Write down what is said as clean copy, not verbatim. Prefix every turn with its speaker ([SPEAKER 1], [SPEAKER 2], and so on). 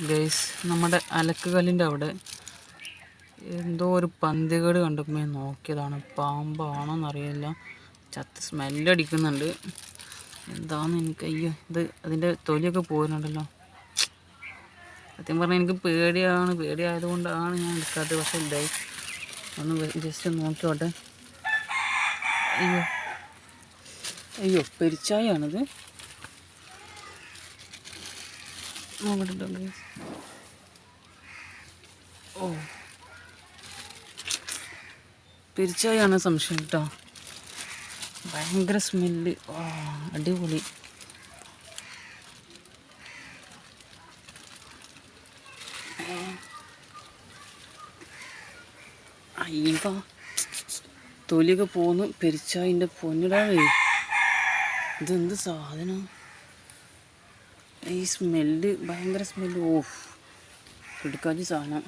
[SPEAKER 1] Guys, നമ്മുടെ അലക്കുകല്ലിൻ്റെ അവിടെ എന്തോ ഒരു പന്തികേട് കണ്ടപ്പോൾ ഞാൻ നോക്കിയതാണ്. പാമ്പാണോന്നറിയില്ല. ചത്ത് സ്മെല്ലടിക്കുന്നുണ്ട്. എന്താണെന്ന് എനിക്ക് അയ്യോ, ഇത് അതിൻ്റെ തൊലിയൊക്കെ പോരുന്നുണ്ടല്ലോ. സത്യം പറഞ്ഞാൽ എനിക്ക് പേടിയായതുകൊണ്ടാണ് ഞാൻ എടുക്കാത്തത്. പക്ഷേ ഇതായി ഒന്ന് ജസ്റ്റ് നോക്കിയോട്ടെ. അയ്യോ അയ്യോ, പെരിച്ചായാണിത്. നോക്കട്ടോ ഗൈസ്. ഓ, പെരിച്ചായാണ് സംശയം കേട്ടോ. ഭയങ്കര സ്മെല്ല്. അടിപൊളി. അയ്യോ, തൊലിയൊക്കെ പോന്ന്. പെരിച്ചായിൻ്റെ പൊന്നിടാവേ, ഇതെന്ത് സാധനം. ഈ സ്മെല്ല്, ഭയങ്കര സ്മെല്ല്. ഓഫ്, എടുക്കാത്ത സാധനം.